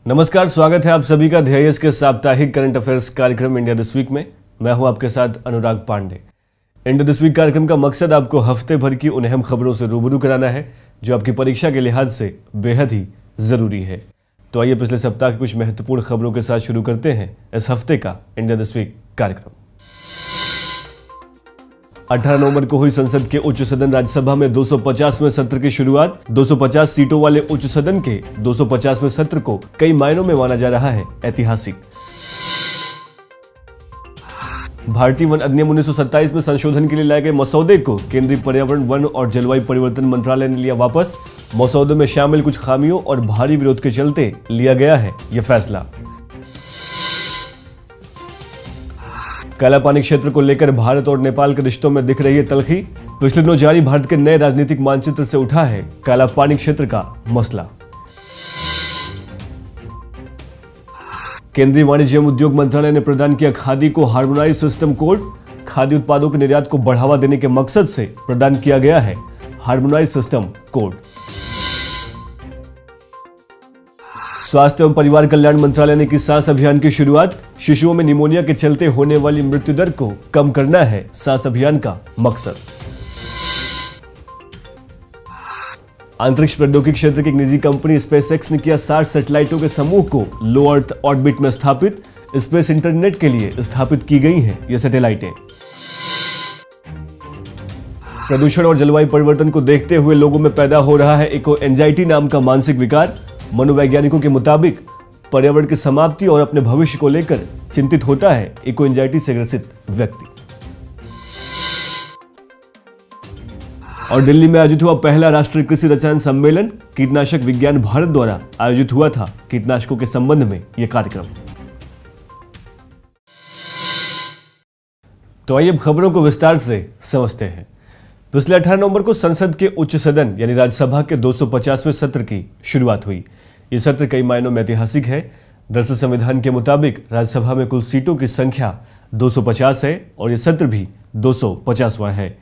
नमस्कार, स्वागत है आप सभी का ध्येयस के साप्ताहिक करंट अफेयर्स कार्यक्रम इंडिया दिस वीक में। मैं हूं आपके साथ अनुराग पांडे। इंडिया दिस वीक कार्यक्रम का मकसद आपको हफ्ते भर की उन अहम खबरों से रूबरू कराना है जो आपकी परीक्षा के लिहाज से बेहद ही जरूरी है। तो आइए पिछले सप्ताह की कुछ महत्वपूर्ण खबरों के साथ शुरू करते हैं इस हफ्ते का इंडिया दिस वीक कार्यक्रम। 18 नवंबर को हुई संसद के उच्च सदन राज्यसभा में 250वें सत्र की शुरुआत। 250 सीटों वाले उच्च सदन के 250वें सत्र को कई मायनों में माना जा रहा है ऐतिहासिक। भारतीय वन अधिनियम 1927 में संशोधन के लिए लाए गए मसौदे को केंद्रीय पर्यावरण, वन और जलवायु परिवर्तन मंत्रालय ने लिया वापस। मसौदे में शामिल कुछ खामियों और भारी विरोध के चलते लिया गया है यह फैसला। काला पानी क्षेत्र को लेकर भारत और नेपाल के रिश्तों में दिख रही है तल्खी। पिछले दिनों जारी भारत के नए राजनीतिक मानचित्र से उठा है काला पानी क्षेत्र का मसला। केंद्रीय वाणिज्य एवं उद्योग मंत्रालय ने प्रदान किया खादी को हार्मोनाइज सिस्टम कोड। खादी उत्पादों के निर्यात को बढ़ावा देने के मकसद से प्रदान किया गया है हार्मोनाइज सिस्टम कोड। स्वास्थ्य एवं परिवार कल्याण मंत्रालय ने की सांस अभियान की शुरुआत। शिशुओं में निमोनिया के चलते होने वाली मृत्यु दर को कम करना है सांस अभियान का मकसद। अंतरिक्ष प्रौद्योगिकी क्षेत्र की एक निजी कंपनी स्पेसएक्स ने किया 60 सैटेलाइटों के समूह को लो अर्थ ऑर्बिट में स्थापित। स्पेस इंटरनेट के लिए स्थापित की गई हैं ये सैटेलाइटें। प्रदूषण और जलवायु परिवर्तन को देखते हुए लोगों में पैदा हो रहा है इको एंजाइटी नाम का मानसिक विकार। मनोवैज्ञानिकों के मुताबिक पर्यावरण की समाप्ति और अपने भविष्य को लेकर चिंतित होता है इको एंजाइटी से ग्रसित व्यक्ति। और दिल्ली में आयोजित हुआ पहला राष्ट्रीय कृषि रसायन सम्मेलन। कीटनाशक विज्ञान भारत द्वारा आयोजित हुआ था कीटनाशकों के संबंध में यह कार्यक्रम। तो आइए अब खबरों को विस्तार से समझते हैं। पिछले 18 नवंबर को संसद के उच्च सदन यानी राज्यसभा के 250वें सत्र की शुरुआत हुई। यह सत्र कई मायनों में ऐतिहासिक है। दरअसल संविधान के मुताबिक राज्यसभा में कुल सीटों की संख्या 250 है और यह सत्र भी 250वां है।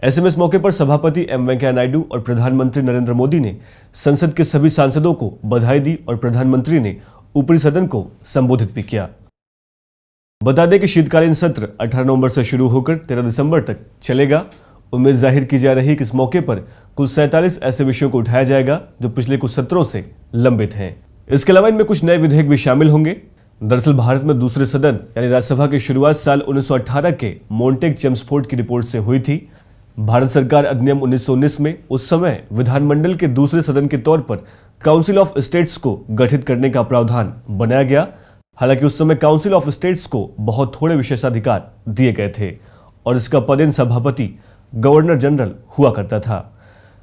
ऐसे में इस मौके पर सभापति एम वेंकैया नायडू और प्रधानमंत्री नरेंद्र मोदी ने संसद के सभी सांसदों को बधाई दी और प्रधानमंत्री ने ऊपरी सदन को संबोधित भी किया। बता दें कि शीतकालीन सत्र 18 नवंबर से शुरू होकर 13 दिसंबर तक चलेगा। उम्मीद जाहिर की जा रही है कि इस मौके पर कुल 47 ऐसे विषयों को उठाया जाएगा जो पिछले कुछ सत्रों से लंबित हैं। इसके अलावा इनमें कुछ नए विधेयक भी शामिल होंगे। दरअसल भारत में दूसरे सदन यानी राज्यसभा की शुरुआत साल 1918 के मोंटेग चेम्सफोर्ड की रिपोर्ट से हुई थी। भारत सरकार अधिनियम 1919 में उस समय विधानमंडल के दूसरे सदन के तौर पर काउंसिल ऑफ स्टेट्स को गठित करने का प्रावधान बनाया गया। हालांकि उस समय काउंसिल ऑफ स्टेट्स को बहुत थोड़े विशेषाधिकार दिए गए थे और इसका पदेन सभापति गवर्नर जनरल हुआ करता था।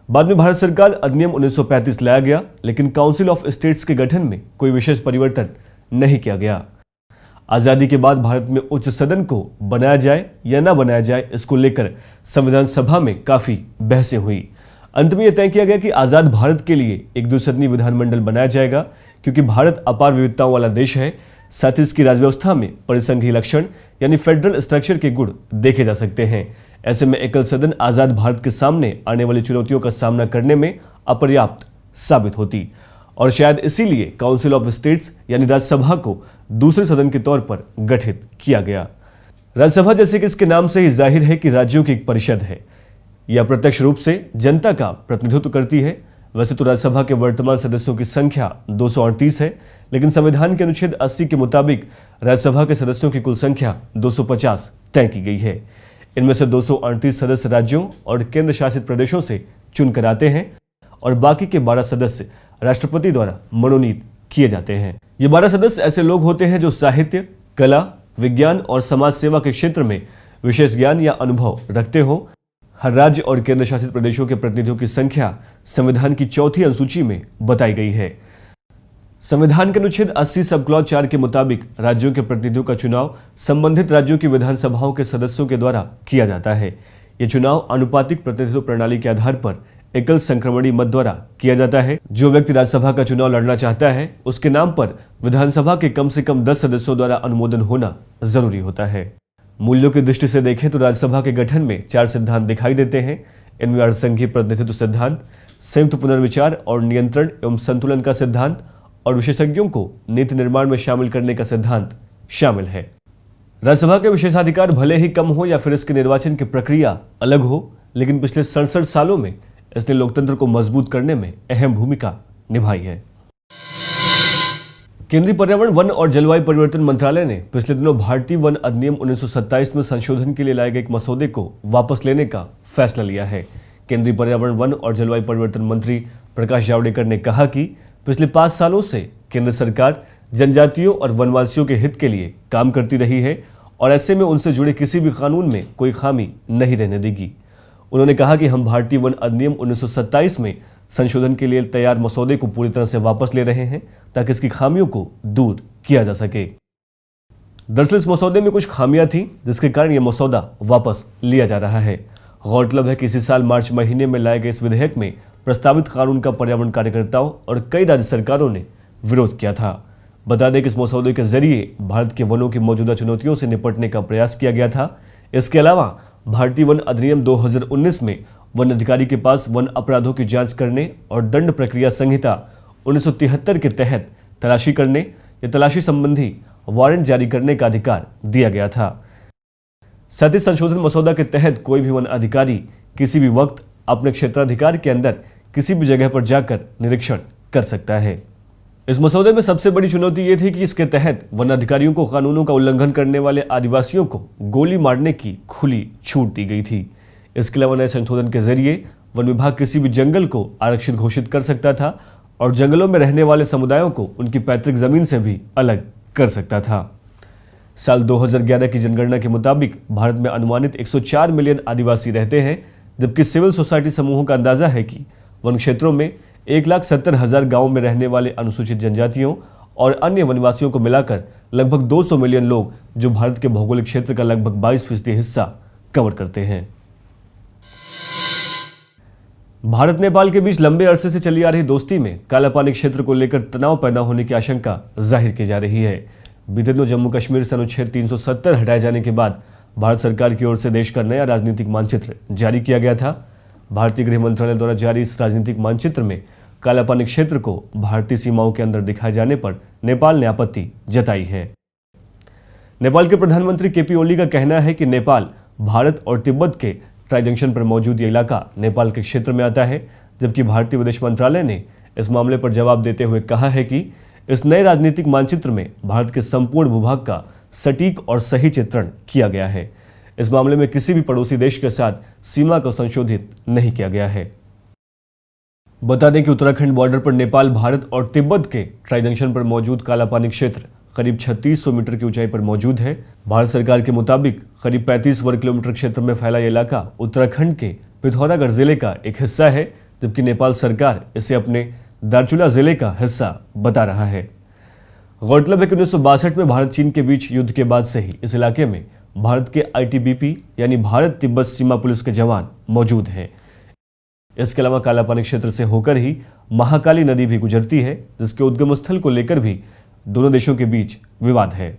बाद में भारत सरकार अधिनियम 1935 लाया गया, लेकिन काउंसिल ऑफ स्टेट्स के गठन में कोई विशेष परिवर्तन नहीं किया गया। आजादी के बाद भारत में उच्च सदन को बनाया जाए या न बनाया जाए, इसको लेकर संविधान सभा में काफी बहसें हुई। अंत में यह तय किया गया कि आजाद भारत के लिए एक द्विसदनीय विधानमंडल बनाया जाएगा, क्योंकि भारत अपार विविधताओं वाला देश है। साथ ही इसकी राज्यव्यवस्था में परिसंघीय लक्षण यानी फेडरल स्ट्रक्चर के गुण देखे जा सकते हैं। ऐसे में एकल सदन आजाद भारत के सामने आने वाली चुनौतियों का सामना करने में अपर्याप्त साबित होती और शायद इसीलिए काउंसिल ऑफ स्टेट्स यानी राज्यसभा को दूसरे सदन के तौर पर गठित किया गया। राज्यसभा जैसे कि इसके नाम से ही जाहिर है कि राज्यों की एक परिषद है। यह अप्रत्यक्ष रूप से जनता का प्रतिनिधित्व करती है। वैसे तो राज्यसभा के वर्तमान सदस्यों की संख्या 238 है, लेकिन संविधान के अनुच्छेद 80 के मुताबिक राज्यसभा के सदस्यों की कुल संख्या 250 तय की गई है। इनमें से 238 सदस्य राज्यों और केंद्र शासित प्रदेशों से चुनकर आते हैं और बाकी के 12 सदस्य राष्ट्रपति द्वारा मनोनीत किए जाते हैं। ये 12 सदस्य ऐसे लोग होते हैं जो साहित्य, कला, विज्ञान और समाज सेवा के क्षेत्र में विशेष ज्ञान या अनुभव रखते हो। हर राज्य और केंद्र शासित प्रदेशों के प्रतिनिधियों की संख्या संविधान की चौथी अनुसूची में बताई गई है। संविधान के अनुच्छेद 80 सब क्लॉज 4 के मुताबिक राज्यों के प्रतिनिधियों का चुनाव संबंधित राज्यों की विधानसभाओं के सदस्यों के द्वारा किया जाता है। ये चुनाव अनुपातिक प्रतिनिधित्व प्रणाली के आधार पर एकल संक्रमणीय मत द्वारा किया जाता है। जो व्यक्ति राज्यसभा का चुनाव लड़ना चाहता है, उसके नाम पर विधानसभा के कम से कम 10 सदस्यों द्वारा अनुमोदन होना जरूरी होता है। मूल्यों की दृष्टि से देखें तो राज्यसभा के गठन में 4 सिद्धांत दिखाई देते हैं। इनमें अर्धसंघीय प्रतिनिधित्व सिद्धांत, संयुक्त पुनर्विचार और नियंत्रण एवं संतुलन का सिद्धांत और विशेषज्ञों को नीति निर्माण में शामिल करने का सिद्धांत शामिल है। राज्यसभा के विशेषाधिकार भले ही कम हो या फिर इसके निर्वाचन की प्रक्रिया अलग हो, लेकिन पिछले 67 सालों में इसने लोकतंत्र को मजबूत करने में अहम भूमिका निभाई है। केंद्रीय पर्यावरण, वन और जलवायु परिवर्तन मंत्रालय ने पिछले दिनों भारतीय वन अधिनियम 1927 में संशोधन के लिए लाए गए एक मसौदे को वापस लेने का फैसला लिया है। केंद्रीय पर्यावरण, वन और जलवायु परिवर्तन मंत्री प्रकाश जावड़ेकर ने कहा कि पिछले 5 सालों से केंद्र सरकार जनजातियों और वनवासियों के हित के लिए काम करती रही है और ऐसे में उनसे जुड़े किसी भी कानून में कोई खामी नहीं रहने देगी। उन्होंने कहा कि हम भारतीय वन अधिनियम 1927 में संशोधन के लिए तैयार मसौदे को पूरी तरह से वापस ले रहे हैं ताकि इसकी खामियों को दूर किया जा सके। दरअसल इस मसौदे में कुछ खामियां थीं जिसके कारण यह मसौदा वापस लिया जा रहा है। गौरतलब है कि इसी साल मार्च महीने में लाए गए इस विधेयक में प्रस्तावित कानून का पर्यावरण कार्यकर्ताओं और कई राज्य सरकारों ने विरोध किया था। बता दें कि इस मसौदे के जरिए भारत के वनों की मौजूदा चुनौतियों से निपटने का प्रयास किया गया था। इसके अलावा भारतीय वन अधिनियम 2019 में वन अधिकारी के पास वन अपराधों की जांच करने और दंड प्रक्रिया संहिता 1973 के तहत तलाशी करने या तलाशी संबंधी वारंट जारी करने का अधिकार दिया गया था। साथ ही संशोधन मसौदा के तहत कोई भी वन अधिकारी किसी भी वक्त अपने क्षेत्राधिकार के अंदर किसी भी जगह पर जाकर निरीक्षण कर सकता है। इस मसौदे में सबसे बड़ी चुनौती ये थी कि इसके तहत वन अधिकारियों को कानूनों का उल्लंघन करने वाले आदिवासियों को गोली मारने की खुली छूट दी गई थी। इसके अलावा नए संशोधन के जरिए वन विभाग किसी भी जंगल को आरक्षित घोषित कर सकता था और जंगलों में रहने वाले समुदायों को उनकी पैतृक जमीन से भी अलग कर सकता था। साल 2011 की जनगणना के मुताबिक भारत में अनुमानित 104 मिलियन आदिवासी रहते हैं, जबकि सिविल सोसाइटी समूहों का अंदाजा है कि वन क्षेत्रों में 1,70,000 गांवों में रहने वाले अनुसूचित जनजातियों और अन्य वनवासियों को मिलाकर लगभग 200 मिलियन लोग, जो भारत के भौगोलिक क्षेत्र का लगभग 22% हिस्सा कवर करते हैं। भारत नेपाल के बीच लंबे अरसे से चली आ रही दोस्ती में कालापानी क्षेत्र को लेकर तनाव पैदा होने की आशंका जाहिर की जा रही है। बीते दिनों जम्मू कश्मीर से अनुच्छेद 370 हटाए जाने के बाद भारत सरकार की ओर से देश का नया राजनीतिक मानचित्र जारी किया गया था। भारतीय गृह मंत्रालय द्वारा जारी इस राजनीतिक मानचित्र में कालापानी क्षेत्र को भारतीय सीमाओं के अंदर दिखाए जाने पर नेपाल ने आपत्ति जताई है। नेपाल के प्रधानमंत्री केपी ओली का कहना है कि नेपाल, भारत और तिब्बत के ट्राई जंक्शन पर मौजूद ये इलाका नेपाल के क्षेत्र में आता है, जबकि भारतीय विदेश मंत्रालय ने इस मामले पर जवाब देते हुए कहा है कि इस नए राजनीतिक मानचित्र में भारत के संपूर्ण भूभाग का सटीक और सही चित्रण किया गया है। इस मामले में किसी भी पड़ोसी देश के साथ सीमा को संशोधित नहीं किया गया है। बता दें कि उत्तराखंड बॉर्डर पर नेपाल, भारत और तिब्बत के ट्राई जंक्शन पर मौजूद कालापानी क्षेत्र करीब 3600 मीटर की ऊंचाई पर मौजूद है। भारत सरकार के मुताबिक करीब 35 वर्ग किलोमीटर क्षेत्र में फैला यह इलाका उत्तराखंड के पिथौरागढ़ जिले का एक हिस्सा है, जबकि नेपाल सरकार इसे अपने दार्चुला जिले का हिस्सा बता रहा है। गौरतलब है कि 1962 में भारत चीन के बीच युद्ध के बाद से ही इस इलाके में भारत के आईटीबीपी यानी भारत तिब्बत सीमा पुलिस के जवान मौजूद हैं। इसके अलावा कालापानी क्षेत्र से होकर ही महाकाली नदी भी गुजरती है, जिसके उद्गम स्थल को लेकर भी दोनों देशों के बीच विवाद है।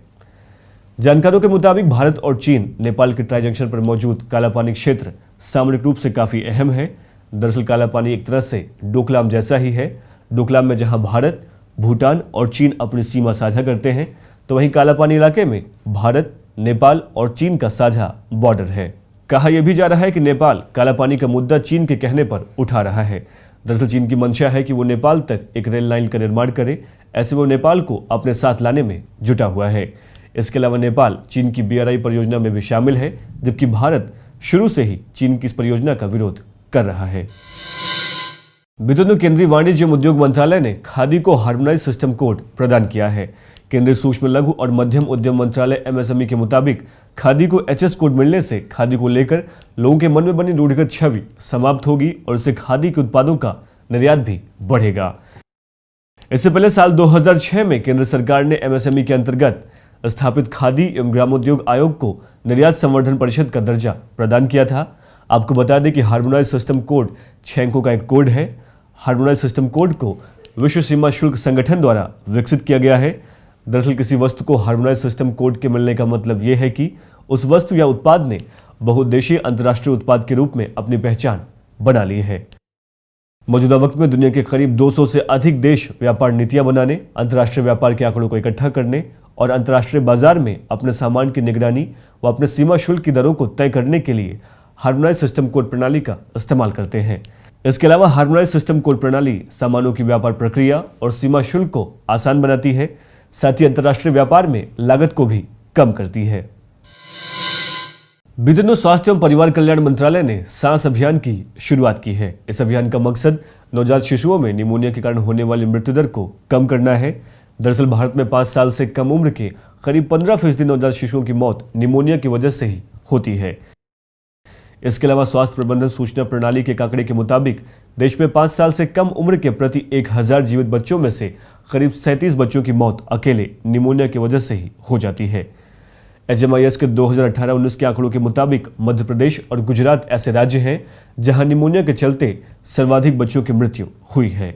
जानकारों के मुताबिक भारत और चीन नेपाल के ट्राई जंक्शन पर मौजूद कालापानी क्षेत्र सामरिक रूप से काफी अहम है। दरअसल कालापानी एक तरह से डोकलाम जैसा ही है। डोकलाम में जहां भारत, भूटान और चीन अपनी सीमा साझा करते हैं, तो वहीं कालापानी इलाके में भारत, नेपाल और चीन का साझा बॉर्डर है। कहा यह भी जा रहा है कि नेपाल कालापानी का मुद्दा चीन के कहने पर उठा रहा है। दरअसल चीन की मंशा है कि वो नेपाल तक एक रेल लाइन का निर्माण करे, ऐसे वो नेपाल को अपने साथ लाने में जुटा हुआ है। इसके अलावा नेपाल चीन की BRI परियोजना में भी शामिल है, जबकि भारत शुरू से ही चीन की इस परियोजना का विरोध कर रहा है। बीते दिनों केंद्रीय वाणिज्य एवं उद्योग मंत्रालय ने खादी को हार्मोनाइज सिस्टम कोड प्रदान किया है। केंद्रीय सूक्ष्म लघु और मध्यम उद्यम मंत्रालय MSME के मुताबिक खादी को HS कोड मिलने से खादी को लेकर लोगों के मन में बनी रूढ़िगत छवि समाप्त होगी और इससे खादी के उत्पादों का निर्यात भी बढ़ेगा। इससे पहले साल 2006 में केंद्र सरकार ने MSME के अंतर्गत स्थापित खादी एवं ग्रामोद्योग आयोग को निर्यात संवर्धन परिषद का दर्जा प्रदान किया था। आपको बता दें कि हार्मोनाइज सिस्टम कोड 6 अंकों का एक कोड है। हार्मोनाइज सिस्टम कोड को विश्व सीमा शुल्क संगठन द्वारा विकसित किया गया है। दरअसल किसी वस्तु को हार्मोनाइज सिस्टम कोड के मिलने का मतलब यह है कि उस वस्तु या उत्पाद ने बहुउद्देशीय अंतर्राष्ट्रीय उत्पाद के रूप में अपनी पहचान बना ली है। मौजूदा वक्त में दुनिया के करीब 200 से अधिक देश व्यापार नीतियां बनाने, अंतर्राष्ट्रीय व्यापार के आंकड़ों को इकट्ठा करने और अंतर्राष्ट्रीय बाजार में अपने सामान की निगरानी व अपने सीमा शुल्क की दरों को तय करने के लिए हार्मोनाइज सिस्टम कोड प्रणाली का इस्तेमाल करते हैं। इसके अलावा हार्मोनाइज सिस्टम कोड प्रणाली सामानों की व्यापार प्रक्रिया और सीमा शुल्क को आसान बनाती है, साथ ही अंतर्राष्ट्रीय व्यापार में लागत को भी कम करती है। बीते दिनों स्वास्थ्य एवं परिवार कल्याण मंत्रालय ने सांस अभियान की शुरुआत की है। इस अभियान का मकसद नवजात शिशुओं में निमोनिया के कारण होने वाली मृत्यु दर को कम करना है। दरअसल भारत में 5 साल से कम उम्र के करीब 15% नवजात शिशुओं की मौत निमोनिया की वजह से ही होती है। इसके अलावा स्वास्थ्य प्रबंधन सूचना प्रणाली के एक आंकड़े के मुताबिक देश में 5 साल से कम उम्र के प्रति 1000 जीवित बच्चों में से करीब 37 बच्चों की मौत अकेले निमोनिया की वजह से ही हो जाती है। HMIS के 2018-19 के आंकड़ों के मुताबिक मध्य प्रदेश और गुजरात ऐसे राज्य हैं जहां निमोनिया के चलते सर्वाधिक बच्चों की मृत्यु हुई है।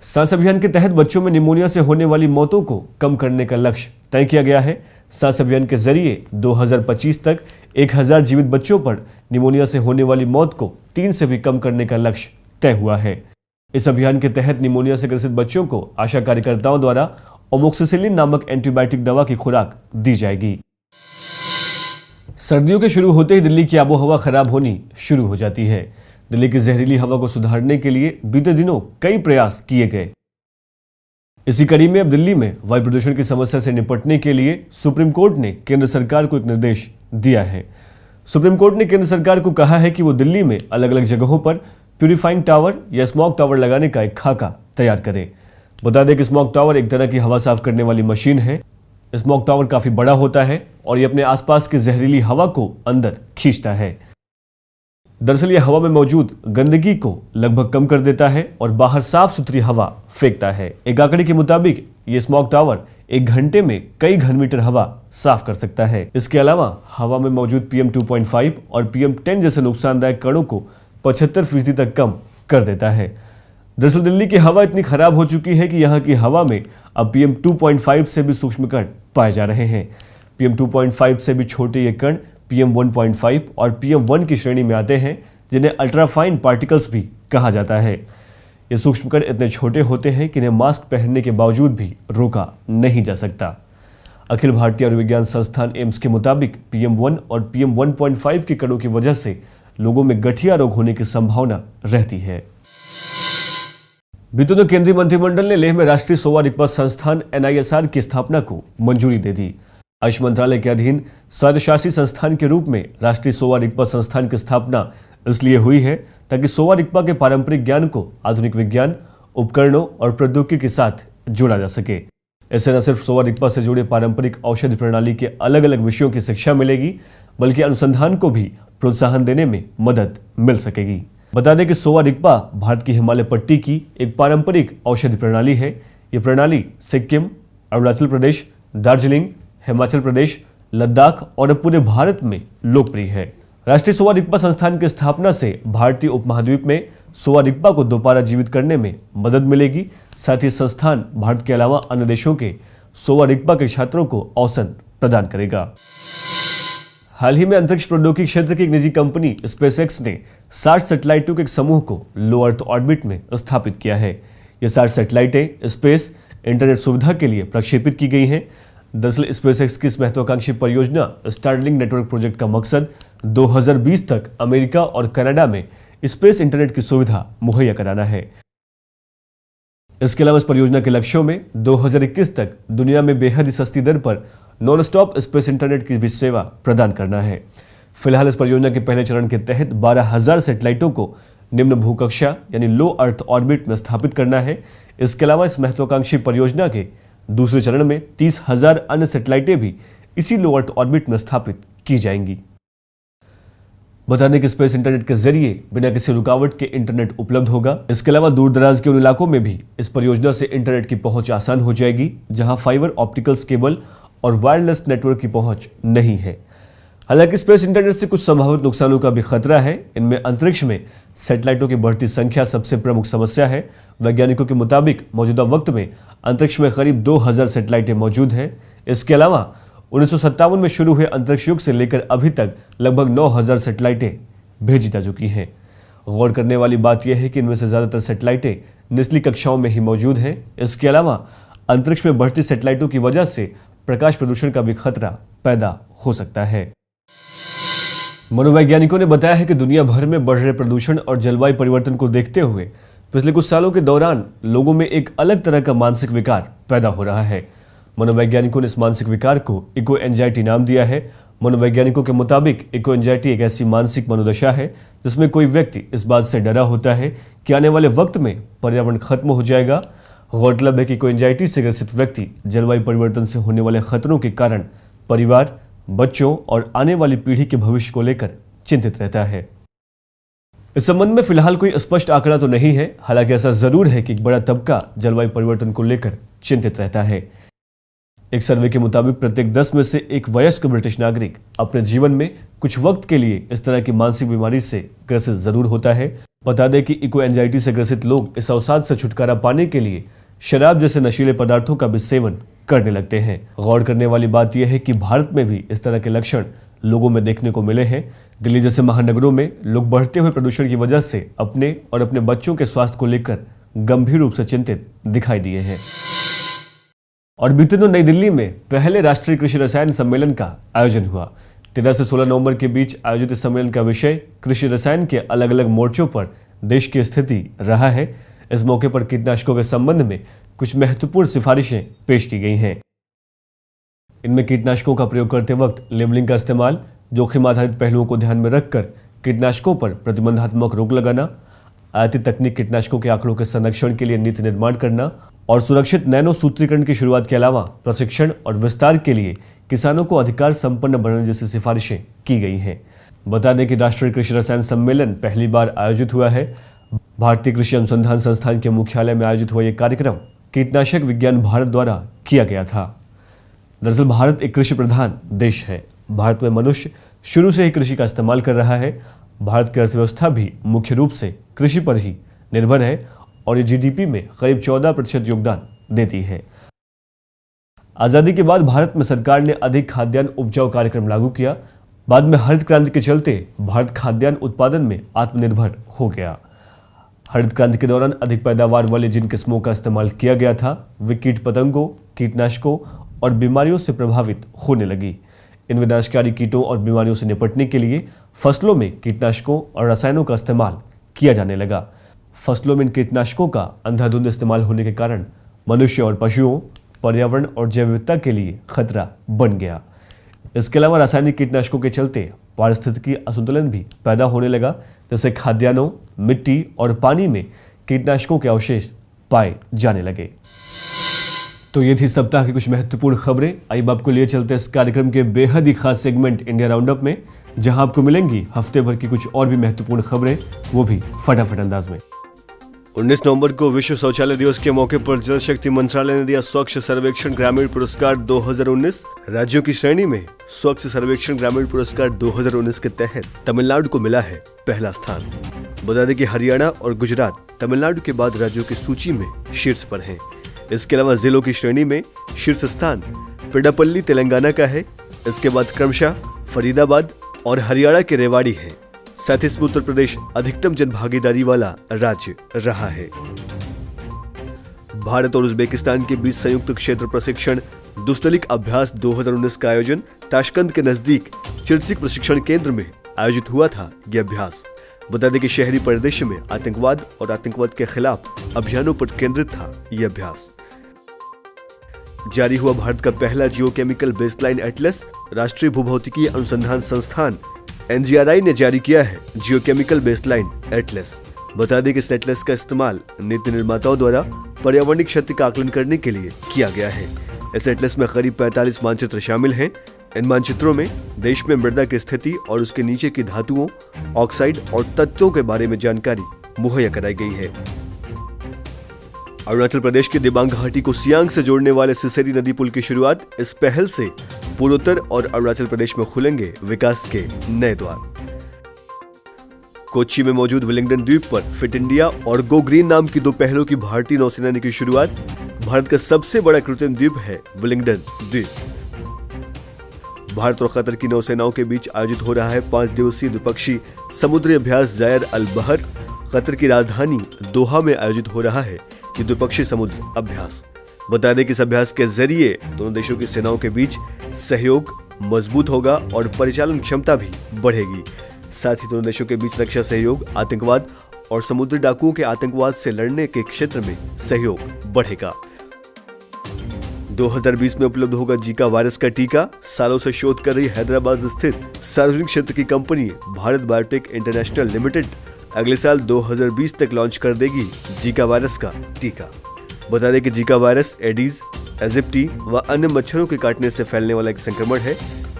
सांस अभियान के तहत बच्चों में निमोनिया से होने वाली मौतों को कम करने का लक्ष्य तय किया गया है। सांस अभियान के जरिए 2025 तक 1000 जीवित बच्चों पर निमोनिया से होने वाली मौत को 3 से भी कम करने का लक्ष्य तय हुआ है। इस अभियान के तहत निमोनिया से ग्रसित बच्चों को आशा कार्यकर्ताओं द्वारा अमोक्सिसिलिन नामक एंटीबायोटिक दवा की खुराक दी जाएगी। सर्दियों के शुरू होते ही दिल्ली की आबोहवा खराब होनी शुरू हो जाती है। दिल्ली की जहरीली हवा को सुधारने के लिए बीते दिनों कई प्रयास किए गए। इसी कड़ी में अब दिल्ली में वायु प्रदूषण की समस्या से निपटने के लिए सुप्रीम कोर्ट ने केंद्र सरकार को एक निर्देश दिया है। सुप्रीम कोर्ट ने केंद्र सरकार को कहा है कि वो दिल्ली में अलग अलग जगहों पर प्यूरिफाइंग टावर या स्मॉग टावर लगाने का एक खाका तैयार करे। बता दें कि स्मॉग टावर एक तरह की हवा साफ करने वाली मशीन है। स्मॉग टावर काफी बड़ा होता है और ये अपने आसपास की जहरीली हवा को अंदर खींचता है। दरअसल ये हवा में मौजूद गंदगी को लगभग कम कर देता है और बाहर साफ सुथरी हवा फेंकता है। एक आंकड़े के मुताबिक ये स्मॉग टावर 1 घंटे में कई घन मीटर हवा साफ कर सकता है। इसके अलावा हवा में मौजूद PM 2.5 और PM 10 जैसे नुकसानदायक कणों को 75% तक कम कर देता है। दरअसल दिल्ली की हवा इतनी खराब हो चुकी है कि यहाँ की हवा में अब PM 2.5 से भी सूक्ष्म कण पाए जा रहे हैं। PM 2.5 से भी छोटे ये कण PM 1.5 और PM 1 की श्रेणी में आते हैं, जिन्हें अल्ट्राफाइन पार्टिकल्स भी कहा जाता है। ये सूक्ष्म कण इतने छोटे होते हैं कि इन्हें मास्क पहनने के बावजूद भी रोका नहीं जा सकता। अखिल भारतीय आयुर्विज्ञान संस्थान एम्स के मुताबिक PM 1 और PM 1.5 के कणों की वजह से लोगों में गठिया रोग होने की संभावना रहती है। बीते दिनों केंद्रीय मंत्रिमंडल ने लेह में राष्ट्रीय सोवा रिगपा संस्थान NISR की स्थापना को मंजूरी दे दी। आयुष मंत्रालय के अधीन स्वायत्तशासी संस्थान के रूप में राष्ट्रीय सोवा रिगपा संस्थान की स्थापना इसलिए हुई है ताकि सोवा रिगपा के पारंपरिक ज्ञान को आधुनिक विज्ञान, उपकरणों और प्रौद्योगिकी के साथ जोड़ा जा सके। इससे न सिर्फ सोवा रिगपा से जुड़े पारंपरिक औषधि प्रणाली के अलग अलग विषयों की शिक्षा मिलेगी, बल्कि अनुसंधान को भी प्रोत्साहन देने में मदद मिल सकेगी। बता दें कि सोवा रिगपा भारत की हिमालय पट्टी की एक पारंपरिक औषधि प्रणाली है। ये प्रणाली सिक्किम, अरुणाचल प्रदेश, दार्जिलिंग, हिमाचल प्रदेश, लद्दाख और पूरे भारत में लोकप्रिय है। राष्ट्रीय सोवा रिगपा संस्थान की स्थापना से भारतीय उपमहाद्वीप में सोवा रिगपा को दोबारा जीवित करने में मदद मिलेगी। साथ ही संस्थान भारत के अलावा अन्य देशों के सोवा रिगपा के छात्रों को अवसर प्रदान करेगा। हाल ही में अंतरिक्ष प्रौद्योगिकी क्षेत्र की एक निजी कंपनी स्पेसएक्स ने 60 सैटेलाइटों के एक समूह को लो अर्थ ऑर्बिट में स्थापित किया है। ये 60 सैटेलाइटें स्पेस इंटरनेट सुविधा के लिए प्रक्षेपित की गई हैं। दरअसल स्पेसएक्स की इस महत्वाकांक्षी परियोजना स्टारलिंक नेटवर्क प्रोजेक्ट का मकसद 2020 तक अमेरिका और कनाडा में स्पेस इंटरनेट की सुविधा मुहैया कराना है। इसके अलावा इस परियोजना के लक्ष्यों में 2021 तक दुनिया में बेहद ही सस्ती दर पर नॉन स्टॉप स्पेस इंटरनेट की भी सेवा प्रदान करना है। फिलहाल इस परियोजना के पहले चरण के तहत 12,000 सैटेलाइटों को निम्न भूकक्षा यानी लो अर्थ ऑर्बिट में स्थापित करना है। इसके अलावा इस महत्वाकांक्षी परियोजना के दूसरे चरण में 30,000 अन्य सैटेलाइटें भी इसी लो अर्थ ऑर्बिट में स्थापित की जाएंगी। बता दें कि स्पेस इंटरनेट के जरिए बिना किसी रुकावट के इंटरनेट उपलब्ध होगा। इसके अलावा दूर दराज के उन इलाकों में भी इस परियोजना से इंटरनेट की पहुंच आसान हो जाएगी, जहां फाइबर ऑप्टिकल्स केबल और वायरलेस नेटवर्क की पहुंच नहीं है। हालांकि स्पेस इंटरनेट से कुछ संभावित नुकसानों का भी खतरा है। इनमें अंतरिक्ष में सैटेलाइटों की बढ़ती संख्या सबसे प्रमुख समस्या है। वैज्ञानिकों के मुताबिक मौजूदा वक्त में अंतरिक्ष में करीब 2000 सैटेलाइटें मौजूद हैं। इसके अलावा 1957 में शुरू हुए अंतरिक्ष युग से लेकर अभी तक लगभग 9000 सैटेलाइटें भेजी जा चुकी हैं। गौर करने वाली बात यह है कि इनमें से ज्यादातर सैटेलाइटें निचली कक्षाओं में ही मौजूद हैं। इसके अलावा अंतरिक्ष में बढ़ती सैटेलाइटों की वजह से प्रकाश प्रदूषण का भी खतरा पैदा हो सकता है। मनोवैज्ञानिकों ने बताया है कि दुनिया भर में बढ़ रहे प्रदूषण और जलवायु परिवर्तन को देखते हुए पिछले कुछ सालों के दौरान लोगों में एक अलग तरह का मानसिक विकार पैदा हो रहा है। मनोवैज्ञानिकों ने इस मानसिक विकार को इको एंजाइटी नाम दिया है। मनोवैज्ञानिकों के मुताबिक इको एंजाइटी एक ऐसी मानसिक मनोदशा है जिसमें कोई व्यक्ति इस बात से डरा होता है कि आने वाले वक्त में पर्यावरण खत्म हो जाएगा। गौरतलब है कि इको एंजाइटी से ग्रसित व्यक्ति जलवायु परिवर्तन से होने वाले खतरों के कारण परिवार, बच्चों और आने वाली पीढ़ी के भविष्य को लेकर चिंतित रहता है। इस संबंध में फिलहाल कोई स्पष्ट आंकड़ा तो नहीं है, हालांकि ऐसा जरूर है कि एक बड़ा तबका जलवायु परिवर्तन को लेकर चिंतित रहता है। एक सर्वे के मुताबिक प्रत्येक 10 में से एक वयस्क ब्रिटिश नागरिक अपने जीवन में कुछ वक्त के लिए इस तरह की मानसिक बीमारी से ग्रसित जरूर होता है। बता दें कि इको एंजाइटी से ग्रसित लोग इस अवसाद से छुटकारा पाने के लिए शराब जैसे नशीले पदार्थों का भी सेवन करने लगते हैं। गौर करने वाली बात यह है कि भारत में भी इस तरह के लक्षण लोगों में देखने को मिले हैं। दिल्ली जैसे महानगरों में लोग बढ़ते हुए प्रदूषण की वजह से अपने और अपने बच्चों के स्वास्थ्य को लेकर गंभीर रूप से चिंतित दिखाई दिए हैं। और बीते दिनों नई दिल्ली में पहले राष्ट्रीय कृषि रसायन सम्मेलन का आयोजन हुआ। 13 से 16 नवंबर के बीच आयोजित इस सम्मेलन का विषय कृषि रसायन के अलग अलग मोर्चों पर देश की स्थिति रहा है। इस मौके पर कीटनाशकों के संबंध में कुछ महत्वपूर्ण सिफारिशें पेश की गई हैं। इनमें कीटनाशकों का प्रयोग करते वक्त लेबलिंग का इस्तेमाल, जोखिम आधारित पहलुओं को ध्यान में रखकर कीटनाशकों पर प्रतिबंधात्मक रोक लगाना, आयातित तकनीक कीटनाशकों के आंकड़ों के संरक्षण के लिए नीति निर्माण करना और सुरक्षित नैनो सूत्रीकरण की शुरुआत के अलावा प्रशिक्षण और विस्तार के लिए किसानों को अधिकार संपन्न बनाने जैसी सिफारिशें की गई हैं। बता दें कि राष्ट्रीय कृषि रसायन सम्मेलन पहली बार आयोजित हुआ है। भारतीय कृषि अनुसंधान संस्थान के मुख्यालय में आयोजित हुआ यह कार्यक्रम कीटनाशक विज्ञान भारत द्वारा किया गया था। दरअसल भारत एक कृषि प्रधान देश है। भारत में मनुष्य शुरू से ही कृषि का इस्तेमाल कर रहा है। भारत की अर्थव्यवस्था भी मुख्य रूप से कृषि पर ही निर्भर है और ये जीडीपी में करीब 14% योगदान देती है। आजादी के बाद भारत में सरकार ने अधिक खाद्यान्न उपजाऊ कार्यक्रम लागू किया। बाद में हरित क्रांति के चलते भारत खाद्यान्न उत्पादन में आत्मनिर्भर हो गया। हरित क्रांति के दौरान अधिक पैदावार वाली जिन किस्मों का इस्तेमाल किया गया था वे कीट पतंगों, कीटनाशकों और बीमारियों से प्रभावित होने लगी। इन विनाशकारी कीटों और बीमारियों से निपटने के लिए फसलों में कीटनाशकों और रसायनों का इस्तेमाल किया जाने लगा। फसलों में इन कीटनाशकों का अंधाधुंध इस्तेमाल होने के कारण मनुष्य और पशुओं, पर्यावरण और जैव विविधता के लिए खतरा बन गया। इसके अलावा रासायनिक कीटनाशकों के चलते पारिस्थितिकी असंतुलन भी पैदा होने लगा, जैसे खाद्यान्नों, मिट्टी और पानी में कीटनाशकों के अवशेष पाए जाने लगे। तो ये थी सप्ताह की कुछ महत्वपूर्ण खबरें। आइए आपको लिए चलते इस कार्यक्रम के बेहद ही खास सेगमेंट इंडिया राउंडअप में, जहां आपको मिलेंगी हफ्ते भर की कुछ और भी महत्वपूर्ण खबरें, वो भी फटाफट अंदाज में। 19 नवंबर को विश्व शौचालय दिवस के मौके पर जल शक्ति मंत्रालय ने दिया स्वच्छ सर्वेक्षण ग्रामीण पुरस्कार 2019। राज्यों की श्रेणी में स्वच्छ सर्वेक्षण ग्रामीण पुरस्कार 2019 के तहत तमिलनाडु को मिला है पहला स्थान। बता दें कि हरियाणा और गुजरात तमिलनाडु के बाद राज्यों की सूची में शीर्ष पर हैं। इसके अलावा जिलों की श्रेणी में शीर्ष स्थान पेड्डापल्ली तेलंगाना का है। इसके बाद क्रमशः फरीदाबाद और हरियाणा के रेवाड़ी है। साथ ही उत्तर प्रदेश अधिकतम जनभागीदारी वाला राज्य रहा है। भारत और उज्बेकिस्तान के बीच संयुक्त क्षेत्र प्रशिक्षण दुस्तलिक अभ्यास 2019 का आयोजन ताशकंद के नजदीक चिरचिक प्रशिक्षण केंद्र में आयोजित हुआ था। यह अभ्यास बता दें कि शहरी परिदृश्य में आतंकवाद और आतंकवाद के खिलाफ अभियानों पर केंद्रित था। यह अभ्यास जारी हुआ भारत का पहला जियोकेमिकल बेसलाइन एटलस। राष्ट्रीय भूभौतिकी अनुसंधान संस्थान NGRI ने जारी किया है जियोकेमिकल बेसलाइन एटलस। बता दें कि इस एटलस का इस्तेमाल नीति निर्माताओं द्वारा पर्यावरणिक क्षति का आकलन करने के लिए किया गया है। इस एटलस में करीब 45 मानचित्र शामिल हैं। इन मानचित्रों में देश में मृदा की स्थिति और उसके नीचे की धातुओं, ऑक्साइड और तत्वों के बारे में जानकारी मुहैया कराई गई है। अरुणाचल प्रदेश के दिबांग घाटी को सियांग से जोड़ने वाले सिसेरी नदी पुल की शुरुआत। इस पहल से पूर्वोत्तर और अरुणाचल प्रदेश में खुलेंगे विकास के नए द्वार। कोच्चि में मौजूद विलिंगडन द्वीप पर फिट इंडिया और गो ग्रीन नाम की दो पहलों की भारतीय नौसेना ने की शुरुआत। भारत का सबसे बड़ा कृत्रिम द्वीप है विलिंगडन द्वीप। भारत और कतर की नौसेनाओं के बीच आयोजित हो रहा है 5 दिवसीय द्विपक्षीय समुद्री अभ्यास जायर अल बहर। कतर की राजधानी दोहा में आयोजित हो रहा है ये द्विपक्षीय समुद्र अभ्यास। बता दें कि इस अभ्यास के जरिए दोनों देशों की सेनाओं के बीच सहयोग मजबूत होगा और परिचालन क्षमता भी बढ़ेगी। साथ ही दोनों देशों के बीच रक्षा सहयोग, आतंकवाद और समुद्री डाकुओं के आतंकवाद से लड़ने के क्षेत्र में सहयोग बढ़ेगा। 2020 में उपलब्ध होगा जीका वायरस का टीका। सालों से शोध कर रही हैदराबाद स्थित सार्वजनिक क्षेत्र की company Bharat biotech international limited अगले साल 2020 तक लॉन्च कर देगी जीका वायरस का टीका। बता दें कि जीका वायरस एडीज, एजिप्टी व अन्य मच्छरों के काटने से फैलने वाला एक संक्रमण है।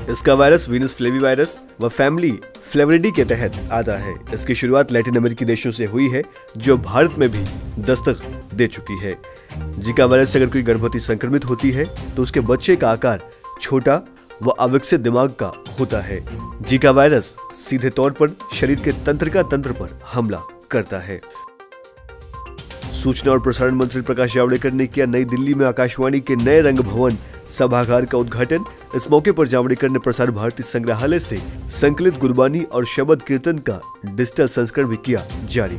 इसका वायरस वीनस फ्लेवीवायरस व फैमिली फ्लेवरिडी के तहत आता है। इसकी शुरुआत लैटिन अमेरिकी देशों से हुई है जो भारत में भी दस्तक दे चुकी है। जीका वायरस से अगर कोई गर्भवती संक्रमित होती है तो उसके बच्चे का आकार छोटा व अविकसित दिमाग का होता है। जीका वायरस सीधे तौर पर शरीर के तंत्रिका तंत्र पर हमला करता है। सूचना और प्रसारण मंत्री प्रकाश जावड़ेकर ने किया नई दिल्ली में आकाशवाणी के नए रंग भवन सभागार का उद्घाटन। इस मौके पर जावड़ेकर ने प्रसार भारती संग्रहालय से संकलित गुरबानी और शबद कीर्तन का डिजिटल संस्करण भी किया जारी।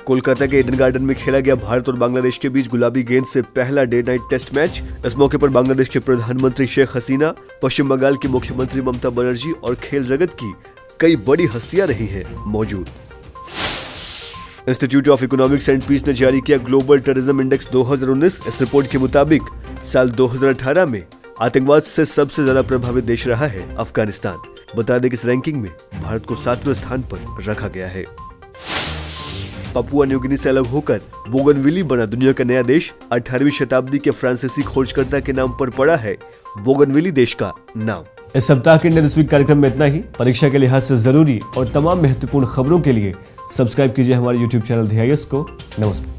कोलकाता के ईडन गार्डन में खेला गया भारत और बांग्लादेश के बीच गुलाबी गेंद से पहला डे नाइट टेस्ट मैच। इस मौके पर बांग्लादेश के प्रधानमंत्री शेख हसीना, पश्चिम बंगाल की मुख्यमंत्री ममता बनर्जी और खेल जगत की कई बड़ी हस्तियां रही हैं मौजूद। Institute of economics and peace ने जारी किया ग्लोबल टेररिज्म इंडेक्स 2019। इस रिपोर्ट के मुताबिक साल 2018 में आतंकवाद से सबसे ज्यादा प्रभावित देश रहा है अफगानिस्तान। बता दें कि इस रैंकिंग में भारत को 7वें स्थान पर रखा गया है। पपुआ न्यू गिनी से अलग होकर बोगनविली बना दुनिया का नया देश। 18वीं शताब्दी के फ्रांसीसी खोजकर्ता के नाम पर पड़ा है बोगनविली देश का नाम। इस सप्ताह के इंडियन दिस वीक कार्यक्रम में इतना ही। परीक्षा के लिहाज से जरूरी और तमाम महत्वपूर्ण खबरों के लिए सब्सक्राइब कीजिए हमारे YouTube चैनल DIS को। नमस्कार।